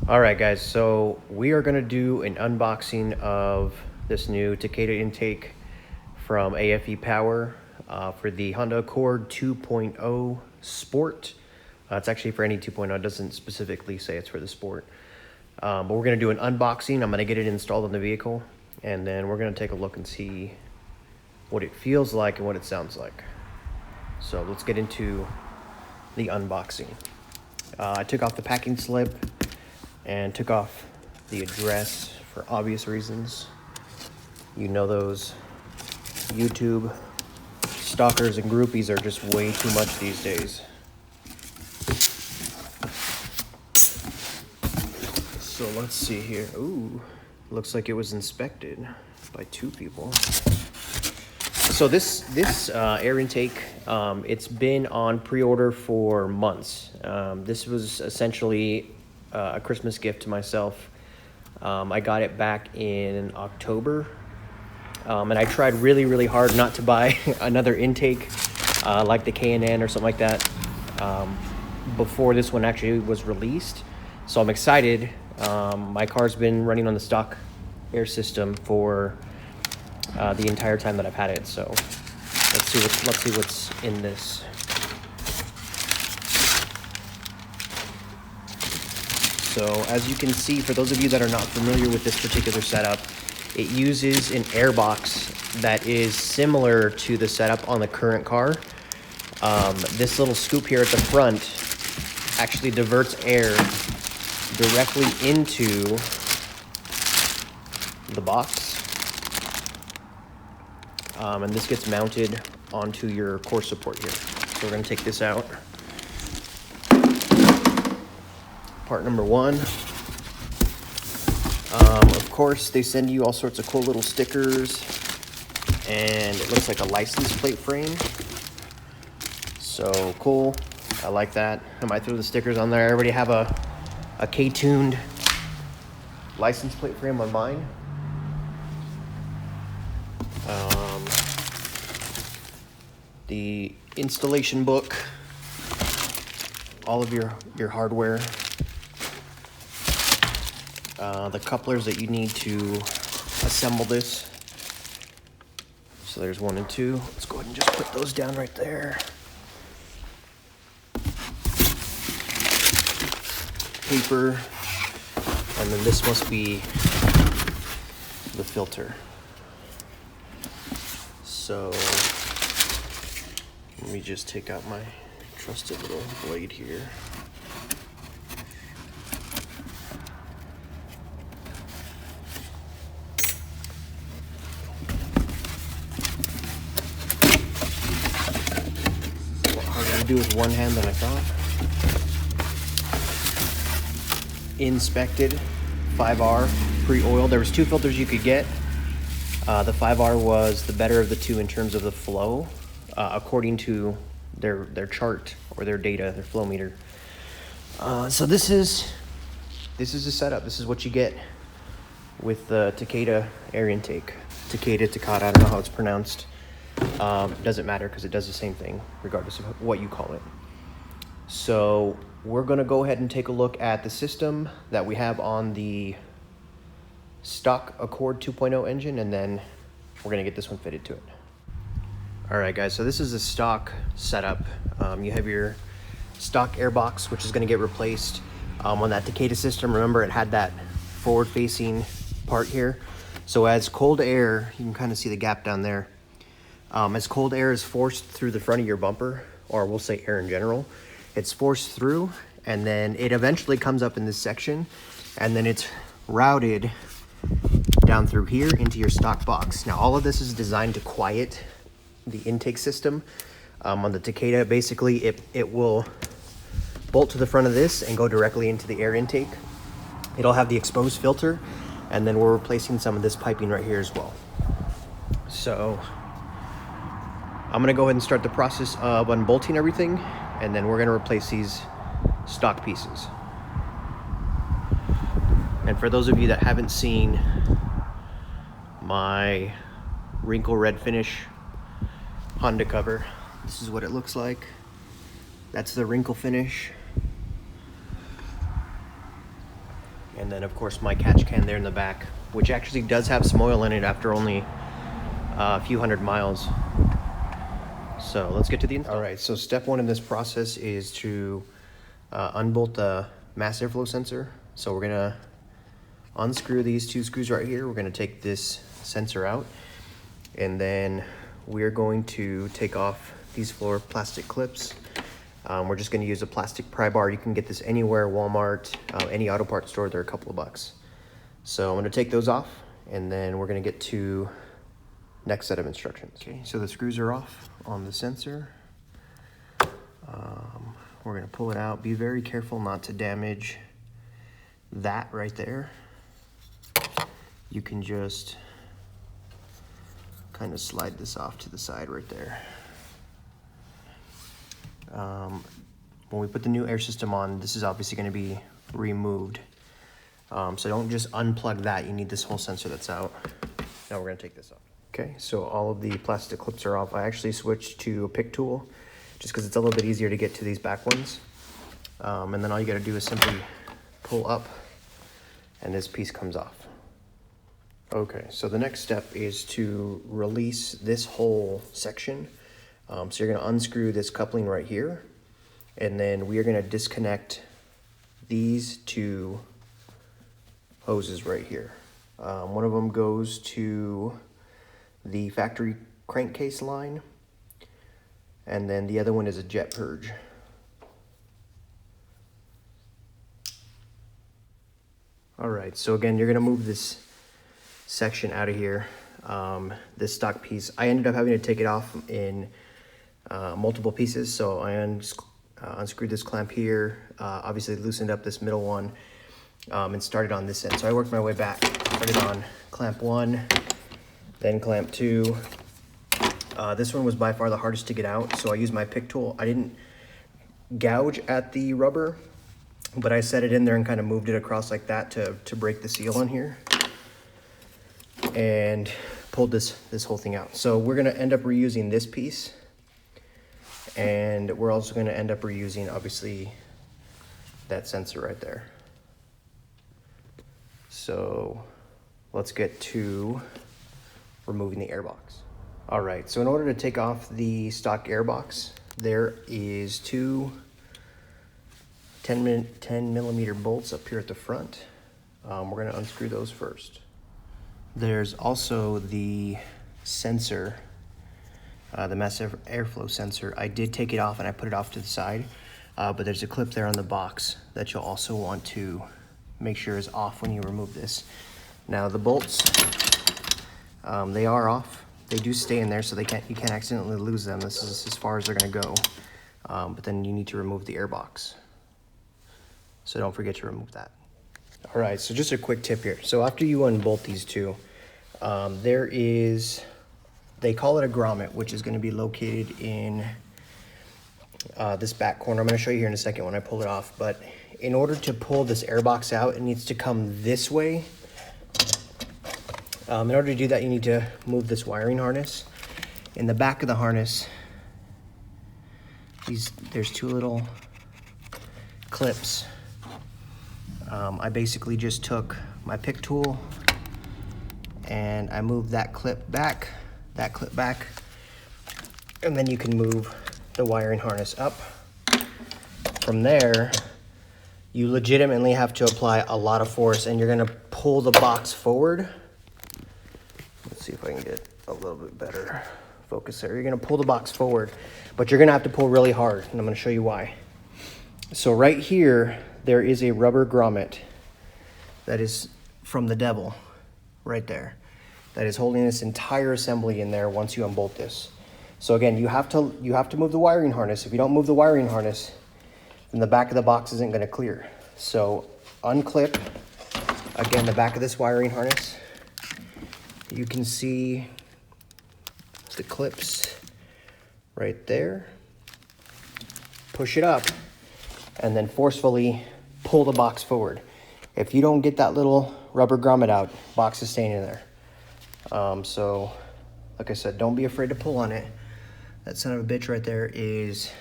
All right, guys, so we are going to do an unboxing of this new Takeda intake from AFE Power for the Honda Accord 2.0 Sport. It's actually for any 2.0. It doesn't specifically say it's for the Sport. But we're going to do an unboxing. I'm going to get it installed in the vehicle, and then we're going to take a look and see what it feels like and what it sounds like. So let's get into the unboxing. I took off the packing slip and took off the address for obvious reasons. You know, those YouTube stalkers and groupies are just way too much these days. So let's see here. Ooh, looks like it was inspected by two people. So this air intake, it's been on pre-order for months. This was essentially a Christmas gift to myself. I got it back in October, and I tried really hard not to buy another intake like the K&N or something like that before this one actually was released. So I'm excited. My car's been running on the stock air system for the entire time that I've had it. So let's see what's in this. So as you can see, for those of you that are not familiar with this particular setup, it uses an airbox that is similar to the setup on the current car. This little scoop here at the front actually diverts air directly into the box. And this gets mounted onto your core support here. So we're going to take this out. Part number one. Of course, they send you all sorts of cool little stickers, and it looks like a license plate frame. So cool. I like that. I might throw the stickers on there. I already have a K-tuned license plate frame on mine. The installation book, all of your hardware, the couplers that you need to assemble this. So there's 1 and 2. Let's go ahead and just put those down right there. Paper, and then this must be the filter. So let me just take out my trusted little blade here. A lot harder to do with one hand than I thought. Inspected 5R pre-oiled. There was 2 filters you could get. The 5R was the better of the 2 in terms of the flow, according to their chart or their data, their flow meter. So this is the setup. This is what you get with the Takeda air intake. Takeda, I don't know how it's pronounced. Doesn't matter because it does the same thing regardless of what you call it. So we're going to go ahead and take a look at the system that we have on the stock Accord 2.0 engine, and then we're going to get this one fitted to it. All right, guys, so this is a stock setup. You have your stock airbox, which is going to get replaced on that Takeda system. Remember, it had that forward-facing part here. So as cold air, you can kind of see the gap down there. As cold air is forced through the front of your bumper, or we'll say air in general, it's forced through, and then it eventually comes up in this section, and then it's routed down through here into your stock box. Now, all of this is designed to quiet the intake system. On the Takeda, basically, it will bolt to the front of this and go directly into the air intake. It'll have the exposed filter, and then we're replacing some of this piping right here as well. So I'm gonna go ahead and start the process of unbolting everything, and then we're gonna replace these stock pieces. And for those of you that haven't seen my wrinkle red finish Honda cover, this is what it looks like. That's the wrinkle finish. And then of course my catch can there in the back, which actually does have some oil in it after only a few hundred miles. So let's get to the install. All right, so step one in this process is to unbolt the mass airflow sensor. So we're gonna unscrew these two screws right here. We're gonna take this sensor out, and then we're going to take off these floor plastic clips. We're just gonna use a plastic pry bar. You can get this anywhere, Walmart, any auto parts store, they're a couple of bucks. So I'm gonna take those off, and then we're gonna get to next set of instructions. Okay, so the screws are off on the sensor. We're gonna pull it out. Be very careful not to damage that right there. You can just kind of slide this off to the side right there. When we put the new air system on, this is obviously gonna be removed. So don't just unplug that, you need this whole sensor that's out. Now we're gonna take this off. Okay, so all of the plastic clips are off. I actually switched to a pick tool just because it's a little bit easier to get to these back ones. And then all you gotta do is simply pull up and this piece comes off. Okay, so the next step is to release this whole section. So you're gonna unscrew this coupling right here, and then we are gonna disconnect these two hoses right here. One of them goes to the factory crankcase line, and then the other one is a jet purge. All right, so again, you're gonna move this section out of here, this stock piece. I ended up having to take it off in multiple pieces, so I unscrewed this clamp here, obviously loosened up this middle one, and started on this end. So I worked my way back, started on clamp 1, then clamp 2. This one was by far the hardest to get out, so I used my pick tool. I didn't gouge at the rubber, but I set it in there and kind of moved it across like that to break the seal on here, and pulled this whole thing out. So we're gonna end up reusing this piece, and we're also gonna end up reusing, obviously, that sensor right there. So let's get to removing the airbox. All right, so in order to take off the stock airbox, there is two 10 millimeter bolts up here at the front. We're gonna unscrew those first. There's also the sensor, the mass airflow sensor. I did take it off and I put it off to the side, but there's a clip there on the box that you'll also want to make sure is off when you remove this. Now the bolts, they are off. They do stay in there, so you can't accidentally lose them. This is as far as they're gonna go. But then you need to remove the airbox. So don't forget to remove that. All right, so just a quick tip here. So after you unbolt these two, there is, they call it a grommet, which is gonna be located in this back corner. I'm gonna show you here in a second when I pull it off, but in order to pull this airbox out, it needs to come this way. In order to do that, you need to move this wiring harness. In the back of the harness, there's two little clips. I basically just took my pick tool and I moved that clip back, and then you can move the wiring harness up. From there, you legitimately have to apply a lot of force, and you're gonna pull the box forward. Let's see if I can get a little bit better focus there. You're gonna pull the box forward, but you're gonna have to pull really hard, and I'm gonna show you why. So right here, there is a rubber grommet that is from the devil, right there, that is holding this entire assembly in there once you unbolt this. So again, you have to move the wiring harness. If you don't move the wiring harness, then the back of the box isn't gonna clear. So unclip, again, the back of this wiring harness. You can see the clips right there. Push it up, and then forcefully pull the box forward. If you don't get that little rubber grommet out, box is staying in there. So, like I said, don't be afraid to pull on it. That son of a bitch right there is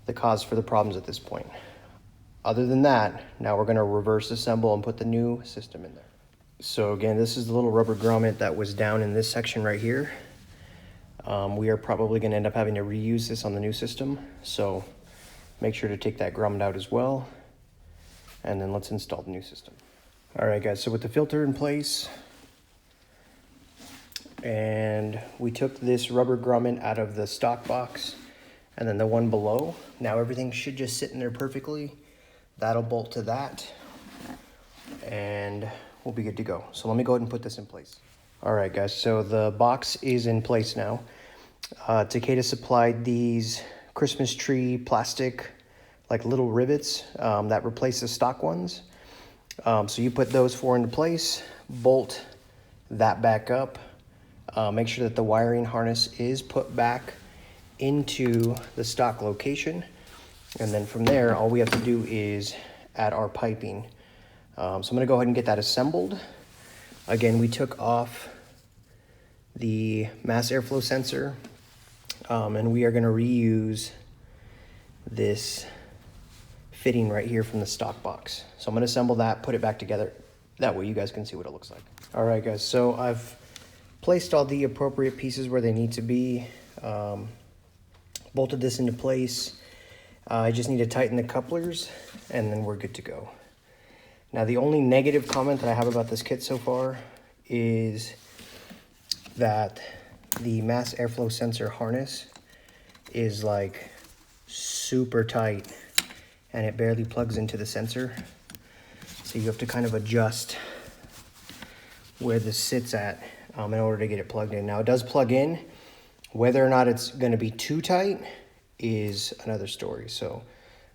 the cause for the problems at this point. Other than that, now we're gonna reverse assemble and put the new system in there. So again, this is the little rubber grommet that was down in this section right here. We are probably gonna end up having to reuse this on the new system. So make sure to take that grommet out as well. And then let's install the new system. All right guys, so with the filter in place, and we took this rubber grommet out of the stock box and then the one below. Now everything should just sit in there perfectly. That'll bolt to that and we'll be good to go. So let me go ahead and put this in place. All right guys, so the box is in place now. Takeda supplied these Christmas tree plastic, like little rivets that replace the stock ones. So you put those four into place, bolt that back up. Make sure that the wiring harness is put back into the stock location. And then from there, all we have to do is add our piping. So I'm gonna go ahead and get that assembled. Again, we took off the mass airflow sensor and we are gonna reuse this fitting right here from the stock box. So I'm gonna assemble that, put it back together. That way you guys can see what it looks like. All right guys, so I've placed all the appropriate pieces where they need to be, bolted this into place. I just need to tighten the couplers and then we're good to go. Now the only negative comment that I have about this kit so far is that the mass airflow sensor harness is like super tight and it barely plugs into the sensor. So you have to kind of adjust where this sits at in order to get it plugged in. Now it does plug in. Whether or not it's gonna be too tight is another story. So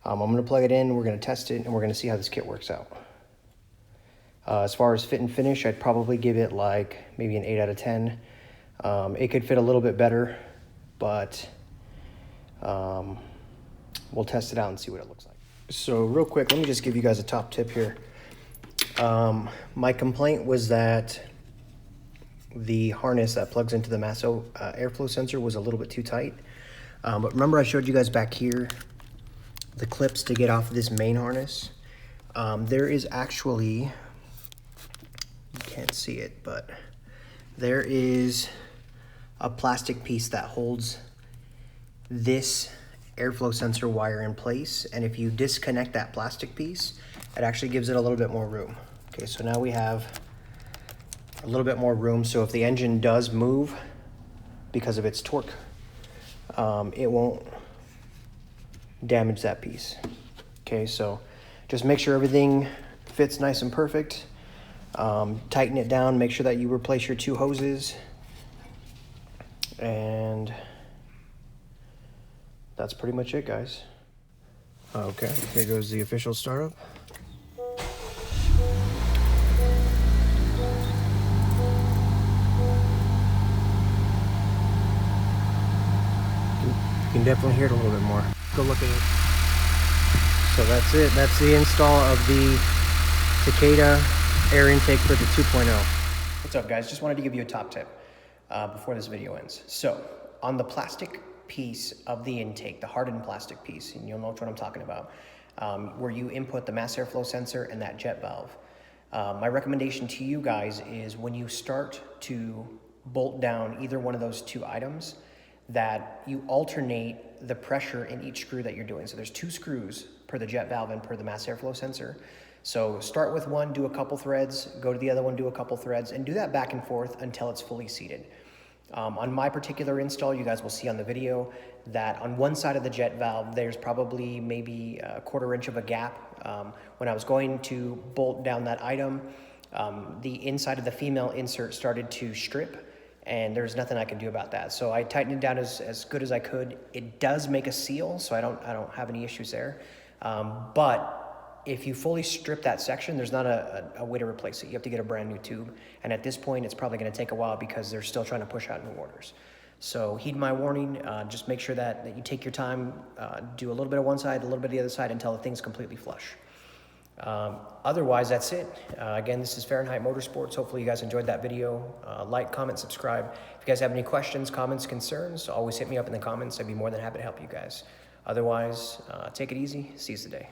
I'm gonna plug it in, we're gonna test it, and we're gonna see how this kit works out. As far as fit and finish, I'd probably give it like maybe an 8 out of 10. It could fit a little bit better, but we'll test it out and see what it looks like. So real quick, let me just give you guys a top tip here. My complaint was that the harness that plugs into the mass airflow sensor was a little bit too tight. But remember I showed you guys back here the clips to get off this main harness. There is actually, you can't see it, but there is a plastic piece that holds this airflow sensor wire in place. And if you disconnect that plastic piece, it actually gives it a little bit more room. Okay, so now we have a little bit more room. So if the engine does move because of its torque, it won't damage that piece. Okay, so just make sure everything fits nice and perfect. Tighten it down, make sure that you replace your two hoses. And that's pretty much it, guys. Okay, here goes the official startup. You can definitely hear it a little bit more. Go look at it. So that's it. That's the install of the Takeda air intake for the 2.0. What's up, guys? Just wanted to give you a top tip before this video ends. So on the plastic piece of the intake, the hardened plastic piece, and you'll know which one I'm talking about, where you input the mass airflow sensor and that jet valve. My recommendation to you guys is when you start to bolt down either one of those two items, that you alternate the pressure in each screw that you're doing. So there's 2 screws per the jet valve and per the mass airflow sensor. So start with one, do a couple threads, go to the other one, do a couple threads, and do that back and forth until it's fully seated. On my particular install, you guys will see on the video that on one side of the jet valve, there's probably maybe a 1/4 inch of a gap. When I was going to bolt down that item, the inside of the female insert started to strip, and there's nothing I can do about that. So I tightened it down as good as I could. It does make a seal, so I don't have any issues there. But if you fully strip that section, there's not a way to replace it. You have to get a brand new tube. And at this point, it's probably gonna take a while because they're still trying to push out new orders. So heed my warning, just make sure that you take your time, do a little bit of one side, a little bit of the other side until the thing's completely flush. Otherwise, that's it. Again, this is Fahrenheit Motorsports. Hopefully you guys enjoyed that video. Like, comment, subscribe. If you guys have any questions, comments, concerns, always hit me up in the comments. I'd be more than happy to help you guys. Otherwise, take it easy. Seize the day.